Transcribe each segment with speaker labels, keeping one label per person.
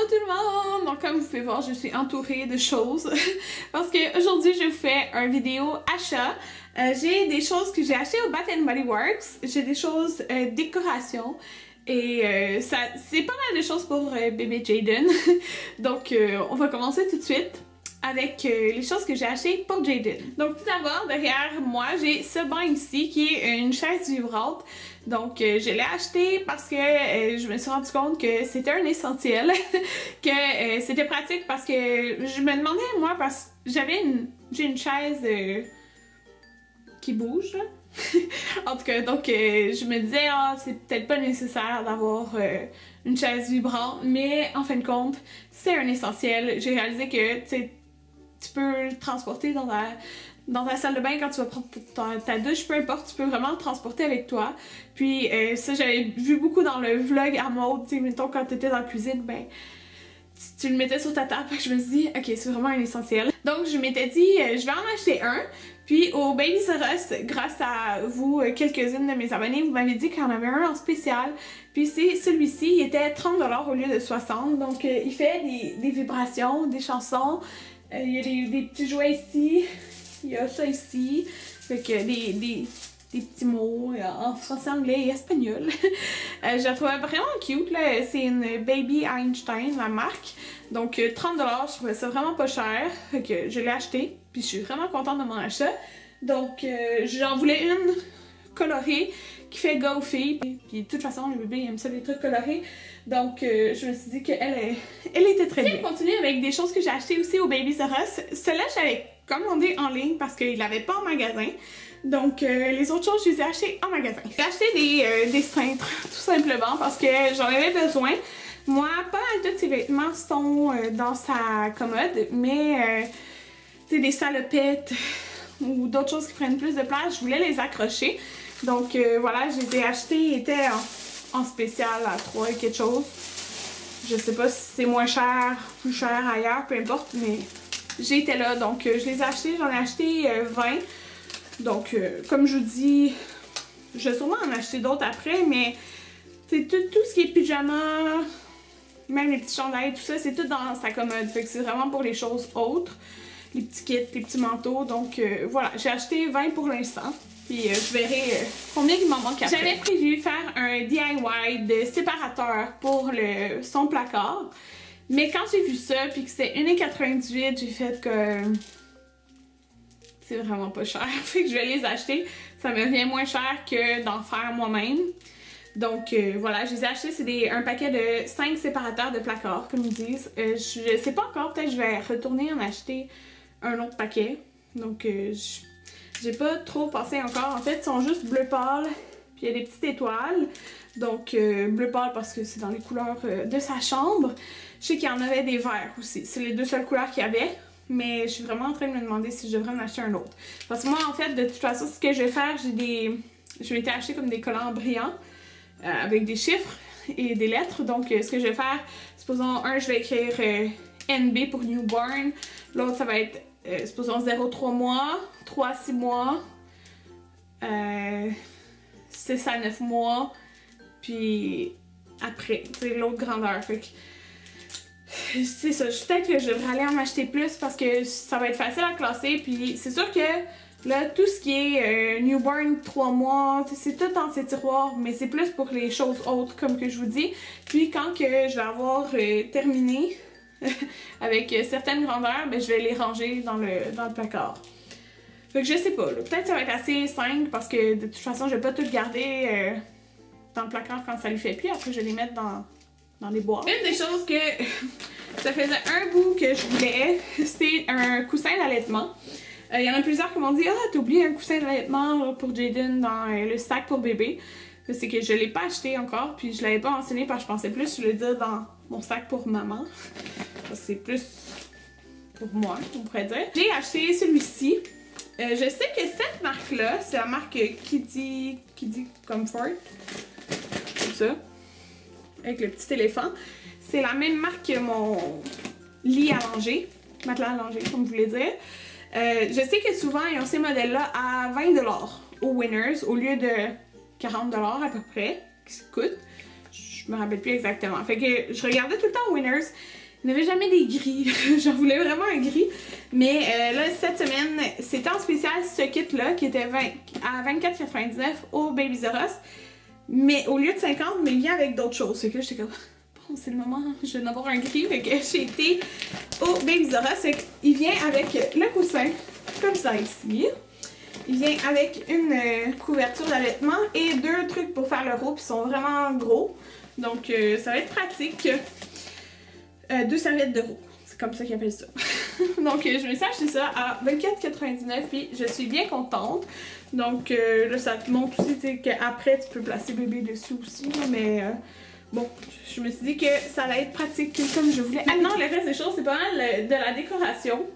Speaker 1: tout le monde! Donc comme vous pouvez voir, je suis entourée de choses parce que aujourd'hui je fais une vidéo achat. J'ai des choses que j'ai achetées au Bath & Body Works, j'ai des choses décoration et c'est pas mal de choses pour bébé Jaden. Donc on va commencer tout de suite avec les choses que j'ai achetées pour Jaden. Donc tout d'abord, derrière moi, j'ai ce banc ici qui est une chaise vibrante. Donc je l'ai acheté parce que je me suis rendu compte que c'était un essentiel, que c'était pratique parce que je me demandais, moi, parce que j'ai une chaise qui bouge, là. En tout cas, donc je me disais, ah, c'est peut-être pas nécessaire d'avoir une chaise vibrante, mais en fin de compte, c'est un essentiel. J'ai réalisé que, tu peux le transporter dans ta salle de bain quand tu vas prendre ta douche, peu importe, tu peux vraiment le transporter avec toi. Puis ça, j'avais vu beaucoup dans le vlog à mode, tu sais, mettons quand t'étais dans la cuisine, ben tu le mettais sur ta table. Fait que je me suis dit, ok, c'est vraiment un essentiel. Donc je m'étais dit, je vais en acheter un. Puis au Babies R Us, grâce à vous, quelques-unes de mes abonnés, vous m'avez dit qu'il y en avait un en spécial. Puis c'est celui-ci, il était 30$ au lieu de 60$. Donc il fait des vibrations, des chansons. Il y a des petits jouets ici, il y a ça ici, fait que des petits mots en français, anglais et espagnol. Je la trouvais vraiment cute, là. C'est une Baby Einstein, la marque. Donc 30$, je trouvais ça vraiment pas cher, fait que je l'ai acheté, puis je suis vraiment contente de mon achat. Donc j'en voulais une colorée qui fait go filles, puis de toute façon les bébés aiment ça les trucs colorés. Donc je me suis dit qu'elle était très bien. Je vais continuer avec des choses que j'ai achetées aussi au Babies R Us. Celle-là j'avais commandé en ligne parce qu'il l'avait pas en magasin. Donc les autres choses je les ai achetées en magasin. J'ai acheté des cintres tout simplement parce que j'en avais besoin. Moi, pas mal tous ces vêtements sont dans sa commode, mais tu sais, des salopettes ou d'autres choses qui prennent plus de place, je voulais les accrocher. Donc voilà, je les ai achetés, ils étaient en spécial à 3 et quelque chose. Je sais pas si c'est moins cher, plus cher ailleurs, peu importe, mais j'étais là. Donc je les ai achetés, j'en ai acheté 20. Donc comme je vous dis, je vais sûrement en acheter d'autres après, mais c'est tout ce qui est pyjama, même les petits chandails, tout ça, c'est tout dans sa commode. Fait que c'est vraiment pour les choses autres, les petits kits, les petits manteaux. Donc voilà, j'ai acheté 20 pour l'instant. Puis je verrai combien il m'en manque après. J'avais prévu faire un DIY de séparateur pour son placard. Mais quand j'ai vu ça, puis que c'est 1,98$, j'ai fait que c'est vraiment pas cher. Fait que je vais les acheter. Ça me revient moins cher que d'en faire moi-même. Donc voilà, je les ai achetés. C'est un paquet de 5 séparateurs de placard, comme ils disent. Je sais pas encore, peut-être je vais retourner en acheter un autre paquet. Donc j'ai pas trop pensé encore. En fait, ils sont juste bleu pâle, puis il y a des petites étoiles. Donc bleu pâle parce que c'est dans les couleurs de sa chambre. Je sais qu'il y en avait des verts aussi. C'est les deux seules couleurs qu'il y avait. Mais je suis vraiment en train de me demander si je devrais en acheter un autre. Parce que moi, en fait, de toute façon, ce que je vais faire, je m'étais acheté comme des collants brillants avec des chiffres et des lettres. Donc ce que je vais faire, supposons je vais écrire NB pour newborn. L'autre, ça va être supposons 0-3 mois, 3-6 mois, 6 à 9 mois, puis après, c'est l'autre grandeur. Fait que c'est ça, peut-être que je devrais aller en acheter plus parce que ça va être facile à classer. Puis c'est sûr que là, tout ce qui est newborn 3 mois, c'est tout dans ces tiroirs, mais c'est plus pour les choses autres, comme que je vous dis. Puis quand que je vais avoir terminé avec certaines grandeurs, ben, je vais les ranger dans le placard. Fait que je sais pas, peut-être ça va être assez 5 parce que de toute façon je vais pas tout garder dans le placard quand ça lui fait plus. Après je vais les mettre dans les boîtes. Une des choses que ça faisait un bout que je voulais, c'est un coussin d'allaitement. Il y en a plusieurs qui m'ont dit « Ah, t'as oublié un coussin d'allaitement pour Jaden dans le sac pour bébé. » C'est que je l'ai pas acheté encore, puis je l'avais pas mentionné parce que je pensais plus le dire dans mon sac pour maman. C'est plus pour moi, on pourrait dire. J'ai acheté celui-ci. Je sais que cette marque-là, c'est la marque Kiddy Comfort. Comme ça. Avec le petit éléphant. C'est la même marque que mon lit allongé. Matelas allongé, comme vous voulez dire. Je sais que souvent, ils ont ces modèles-là à 20$ au Winners, au lieu de 40$ à peu près, qui coûtent. Je je me rappelle plus exactement. Fait que je regardais tout le temps Winners. Il n'y avait jamais des gris. J'en voulais vraiment un gris. Mais là, cette semaine, c'était en spécial ce kit-là qui était à 24,99 au Babies R Us. Mais au lieu de 50, mais il vient avec d'autres choses. Fait que là, j'étais comme, bon, c'est le moment, je vais en avoir un gris. Fait que j'ai été au Babies R Us. Il vient avec le coussin, comme ça ici. Il vient avec une couverture d'allaitement et 2 trucs pour faire le roux, puis ils sont vraiment gros. Donc, ça va être pratique. 2 serviettes de roux. C'est comme ça qu'ils appellent ça. Donc, je me suis acheté ça à 24,99 puis je suis bien contente. Donc, là, ça te montre aussi qu'après, tu peux placer bébé dessus aussi. Mais bon, je me suis dit que ça allait être pratique comme je voulais. Maintenant, le reste des choses, c'est pas mal de la décoration.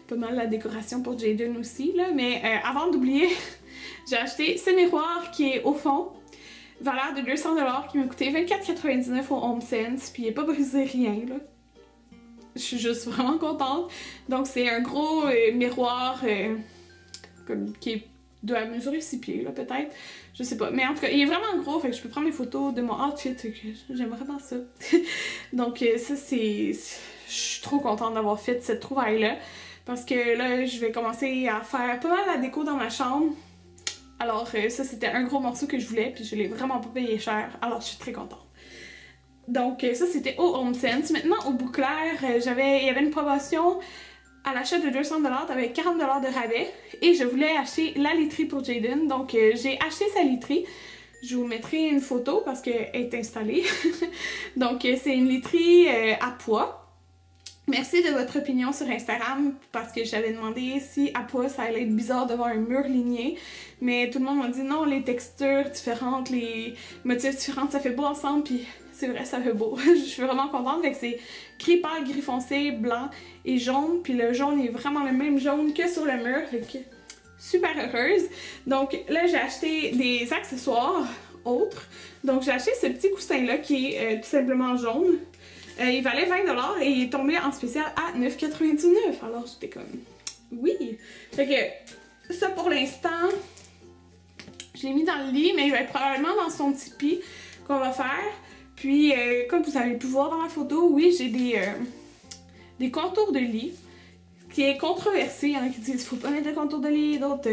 Speaker 1: Pas mal la décoration pour Jaden aussi, là. Mais avant d'oublier, j'ai acheté ce miroir qui est au fond. Valeur de 200$ qui m'a coûté 24,99 au HomeSense, puis il n'est pas brisé rien, là. Je suis juste vraiment contente. Donc c'est un gros miroir qui doit mesurer 6 pieds, là, peut-être. Je sais pas. Mais en tout cas, il est vraiment gros, fait que je peux prendre des photos de mon outfit, j'aime vraiment ça. Donc ça, c'est... Je suis trop contente d'avoir fait cette trouvaille-là. Parce que là, je vais commencer à faire pas mal la déco dans ma chambre. Alors ça, c'était un gros morceau que je voulais, puis je l'ai vraiment pas payé cher, alors je suis très contente. Donc ça, c'était au HomeSense. Maintenant, au Bouclair, il y avait une promotion à l'achat de 200$, avec 40$ de rabais, et je voulais acheter la literie pour Jaden, donc j'ai acheté sa literie. Je vous mettrai une photo parce qu'elle est installée. Donc c'est une literie à poids. Merci de votre opinion sur Instagram parce que j'avais demandé si à poids ça allait être bizarre de voir un mur ligné, mais tout le monde m'a dit non, les textures différentes, les motifs différents, ça fait beau ensemble, puis c'est vrai, ça fait beau. Je suis vraiment contente, fait que c'est gris pâle, gris foncé, blanc et jaune, puis le jaune est vraiment le même jaune que sur le mur, fait que super heureuse. Donc là, j'ai acheté des accessoires autres, donc j'ai acheté ce petit coussin là qui est tout simplement jaune. Il valait 20$ et il est tombé en spécial à 9,99$. Alors j'étais comme, oui! Fait que ça pour l'instant, je l'ai mis dans le lit, mais il va être probablement dans son tipi qu'on va faire. Puis comme vous avez pu voir dans la photo, oui, j'ai des contours de lit, ce qui est controversé. Il y en a qui disent qu'il faut pas mettre de contours de lit, d'autres...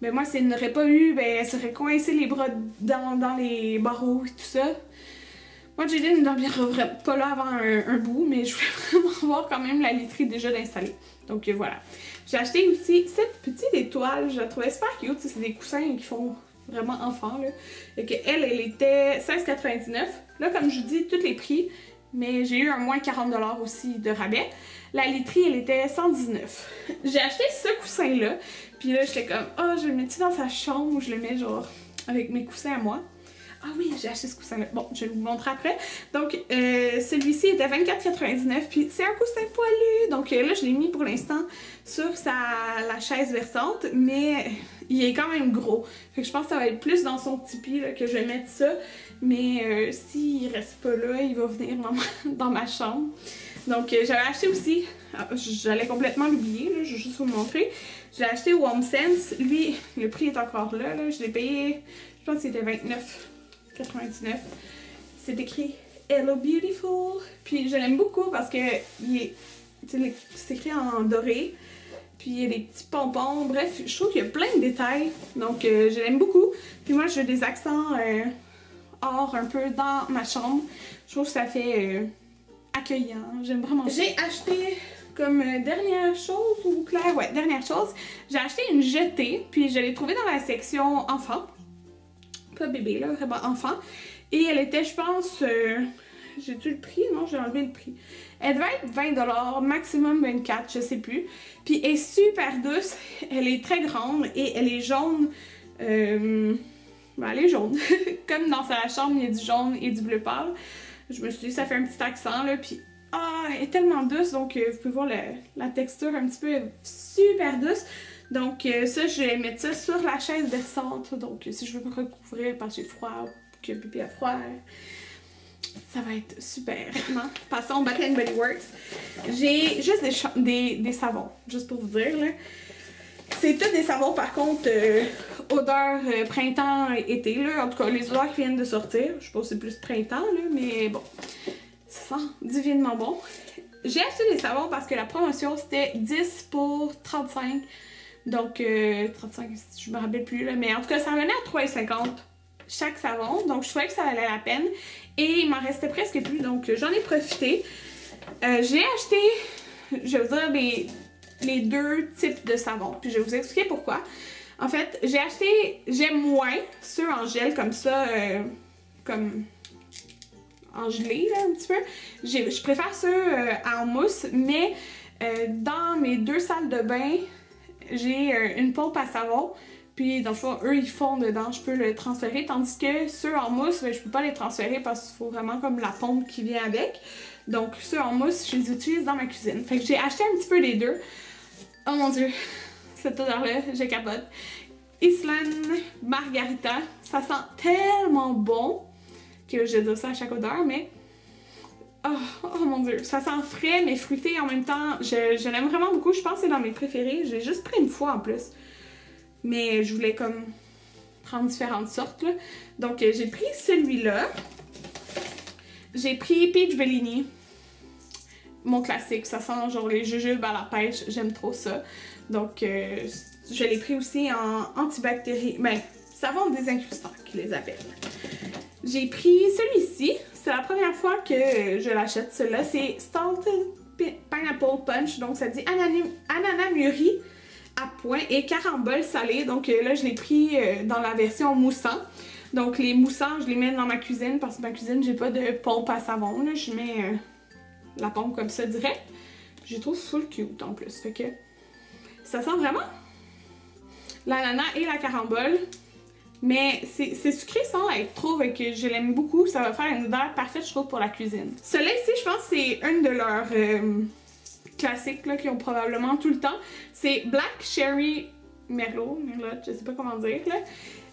Speaker 1: ben moi, si elle n'aurait pas eu, ben elle serait coincée les bras dans les barreaux et tout ça. Moi, Jaden ne dormira vraiment pas là avant un bout, mais je voulais vraiment voir quand même la literie déjà d'installer. Donc voilà. J'ai acheté aussi cette petite étoile, je la trouvais super cute. C'est des coussins qui font vraiment enfant, là. Et qu'elle, elle était 16,99$. Là, comme je vous dis, tous les prix, mais j'ai eu un moins 40$ aussi de rabais. La literie, elle était 119$. J'ai acheté ce coussin-là, puis là, j'étais comme, oh, je le mets-tu dans sa chambre ou je le mets genre avec mes coussins à moi? Ah oui, j'ai acheté ce coussin-là. Bon, je vais vous montrer après. Donc, celui-ci était 24,99$, puis c'est un coussin poilu. Donc là, je l'ai mis pour l'instant sur la chaise versante, mais il est quand même gros. Fait que je pense que ça va être plus dans son tipi là, que je vais mettre ça. Mais s'il reste pas là, il va venir dans ma chambre. Donc, j'avais acheté aussi, j'allais complètement l'oublier, je vais juste vous le montrer. J'ai acheté au HomeSense. Lui, le prix est encore là. Je l'ai payé, je pense que c'était 29,99$. C'est écrit Hello Beautiful. Puis je l'aime beaucoup parce que c'est écrit en doré. Puis il y a des petits pompons. Bref, je trouve qu'il y a plein de détails. Donc je l'aime beaucoup. Puis moi, je veux des accents or un peu dans ma chambre. Je trouve que ça fait accueillant. J'aime vraiment ça. J'ai acheté comme dernière chose, ou Claire, ouais, dernière chose. J'ai acheté une jetée. Puis je l'ai trouvée dans la section enfant. Pas bébé là, vraiment enfant. Et elle était, je pense, j'ai-tu le prix? Non, j'ai enlevé le prix. Elle devait être 20$, maximum 24$, je sais plus. Puis elle est super douce, elle est très grande et elle est jaune. Ben, elle est jaune. Comme dans sa chambre, il y a du jaune et du bleu pâle. Je me suis dit, ça fait un petit accent là. Puis, elle est tellement douce, donc vous pouvez voir la texture un petit peu super douce. Donc ça, je vais mettre ça sur la chaise versante. Donc si je veux me recouvrir parce que j'ai froid, que bébé a froid, ça va être super. Passons au Bath & Body Works. J'ai juste des savons, juste pour vous dire là. C'est tous des savons par contre odeur printemps-été, là. En tout cas, les odeurs qui viennent de sortir. Je sais pas si c'est plus printemps, là, mais bon. Ça sent divinement bon. J'ai acheté des savons parce que la promotion, c'était 10 pour 35. Donc, 35, je me rappelle plus, là. Mais en tout cas, ça revenait à 3,50 chaque savon. Donc, je trouvais que ça valait la peine. Et il m'en restait presque plus. Donc, j'en ai profité. J'ai acheté, je vais vous dire, les deux types de savons. Puis, je vais vous expliquer pourquoi. En fait, j'ai acheté, j'aime moins ceux en gel comme ça, comme en gelé, là, un petit peu. Je préfère ceux en mousse, mais dans mes deux salles de bain, j'ai une pompe à savon. Puis, dans le fond, eux, ils font dedans, je peux le transférer. Tandis que ceux en mousse, ben, je peux pas les transférer parce qu'il faut vraiment comme la pompe qui vient avec. Donc, ceux en mousse, je les utilise dans ma cuisine. Fait que j'ai acheté un petit peu les deux. Oh mon dieu, cette odeur-là, je capote. Island Margarita, ça sent tellement bon que je vais dire ça à chaque odeur, mais oh mon dieu, ça sent frais mais fruité en même temps. Je l'aime vraiment beaucoup, je pense que c'est dans mes préférés. J'ai juste pris une fois en plus, mais je voulais comme prendre différentes sortes, là. Donc j'ai pris celui-là. J'ai pris Peach Bellini, mon classique, ça sent genre les jujubes à la pêche, j'aime trop ça. Donc je l'ai pris aussi en antibactérie, ben savon désincrustant qu'ils les appellent. J'ai pris celui-ci, c'est la première fois que je l'achète. Celui-là, c'est Salted Pineapple Punch, donc ça dit ananas mûri à point et carambole salé. Donc là, je l'ai pris dans la version moussant. Donc les moussants, je les mets dans ma cuisine parce que ma cuisine, j'ai pas de pompe à savon, là. Je mets la pompe comme ça direct. Je trouve full cute en plus, fait que ça sent vraiment l'ananas et la carambole. Mais c'est sucré sans être trop, fait que je l'aime beaucoup. Ça va faire une odeur parfaite, je trouve, pour la cuisine. Celui-là ici, je pense que c'est une de leurs classiques là, qu'ils ont probablement tout le temps. C'est Black Cherry Merlot, je sais pas comment dire.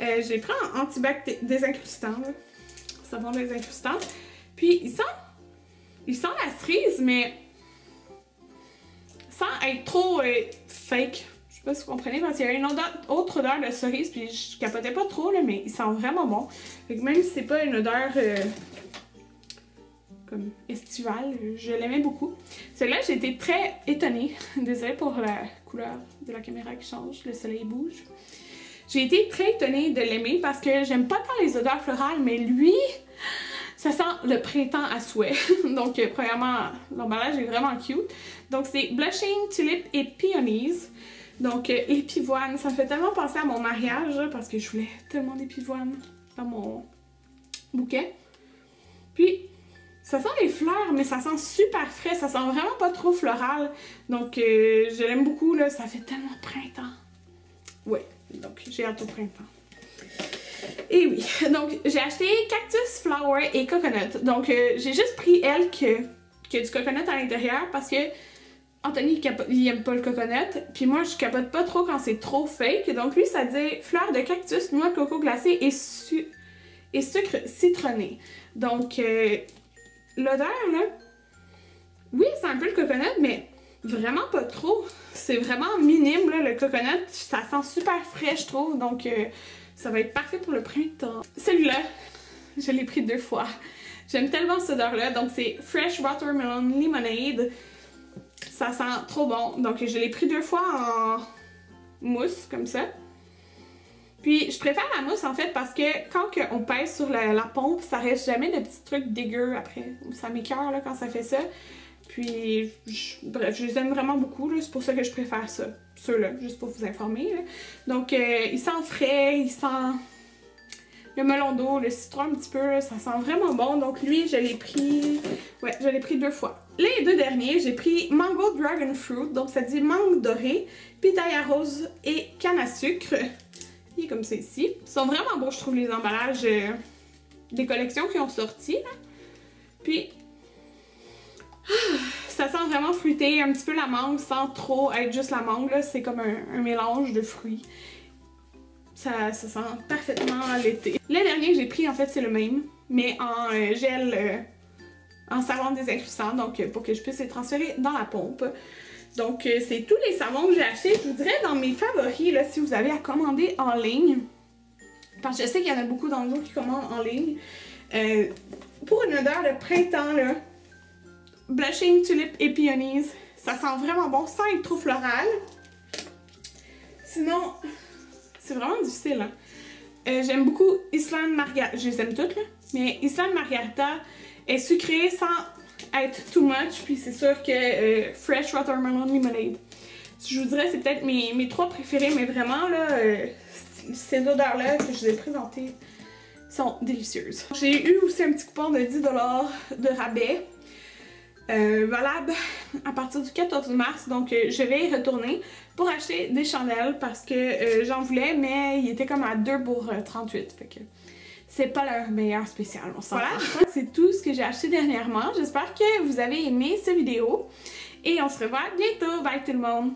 Speaker 1: J'ai pris en antibactérien désincrustant, là. Savon désincrustant. Puis il sent la cerise, mais sans être trop fake. Je sais pas si vous comprenez, parce qu'il y a une autre odeur de cerise, puis je capotais pas trop, là, mais il sent vraiment bon. Fait que même si c'est pas une odeur comme estivale, je l'aimais beaucoup. Celui-là, j'ai été très étonnée. Désolée pour la couleur de la caméra qui change, le soleil bouge. J'ai été très étonnée de l'aimer parce que j'aime pas tant les odeurs florales, mais lui, ça sent le printemps à souhait. Donc, premièrement, l'emballage est vraiment cute. Donc, c'est Blushing Tulip et Peonies. Donc, les pivoines, ça me fait tellement penser à mon mariage, là, parce que je voulais tellement des pivoines dans mon bouquet. Puis, ça sent les fleurs, mais ça sent super frais, ça sent vraiment pas trop floral. Donc, je l'aime beaucoup, là, ça fait tellement printemps. Ouais, donc j'ai hâte au printemps. Et oui, donc j'ai acheté Cactus Flower et Coconut. Donc, j'ai juste pris elle qui a du coconut à l'intérieur parce que Anthony, il aime pas le coconut, puis moi, je capote pas trop quand c'est trop fake. Donc lui, ça dit fleurs de cactus, noix de coco glacée et sucre citronné. Donc, l'odeur, là, oui, c'est un peu le coconut, mais vraiment pas trop. C'est vraiment minime, là, le coconut. Ça sent super frais, je trouve, donc ça va être parfait pour le printemps. Celui-là, je l'ai pris 2 fois. J'aime tellement cette odeur-là. Donc, c'est Fresh Watermelon Lemonade. Ça sent trop bon. Donc, je l'ai pris 2 fois en mousse, comme ça. Puis, je préfère la mousse, en fait, parce que quand on pèse sur la pompe, ça reste jamais de petits trucs dégueux après. Ça m'écoeure, là, quand ça fait ça. Puis, bref, je les aime vraiment beaucoup, là. C'est pour ça que je préfère ça. Ceux-là, juste pour vous informer, là. Donc, il sent frais, il sent le melon d'eau, le citron un petit peu, là, ça sent vraiment bon. Donc lui, je l'ai pris, ouais, je l'ai pris 2 fois. Les 2 derniers, j'ai pris Mango Dragon Fruit, donc ça dit mangue dorée, pitaya rose et canne à sucre. Il est comme ça ici. Ils sont vraiment beaux, je trouve, les emballages des collections qui ont sorti, là. Puis, ça sent vraiment fruité, un petit peu la mangue sans trop être juste la mangue, là. C'est comme un mélange de fruits. Ça sent parfaitement l'été. Le dernier que j'ai pris, en fait, c'est le même, mais en gel, en savon désincrustant, donc pour que je puisse les transférer dans la pompe. Donc, c'est tous les savons que j'ai achetés. Je vous dirais dans mes favoris, là, si vous avez à commander en ligne. Parce que je sais qu'il y en a beaucoup dans le jour qui commandent en ligne. Pour une odeur de printemps, là, Blushing Tulip et Peonies, ça sent vraiment bon sans être trop floral. Sinon, c'est vraiment difficile. Hein? J'aime beaucoup Island Margarita. Je les aime toutes, là. Mais Island Margarita est sucrée sans être too much. Puis c'est sûr que Fresh Watermelon Lemonade. Je vous dirais, c'est peut-être mes 3 préférés. Mais vraiment, là, ces odeurs-là que je vous ai présentées sont délicieuses. J'ai eu aussi un petit coupon de 10$ de rabais. Valable à partir du 14 mars, donc je vais y retourner pour acheter des chandelles parce que j'en voulais, mais il était comme à 2 pour 38, fait que c'est pas leur meilleur spécial, on s'en Voilà, c'est tout ce que j'ai acheté dernièrement. J'espère que vous avez aimé cette vidéo et on se revoit bientôt. Bye tout le monde!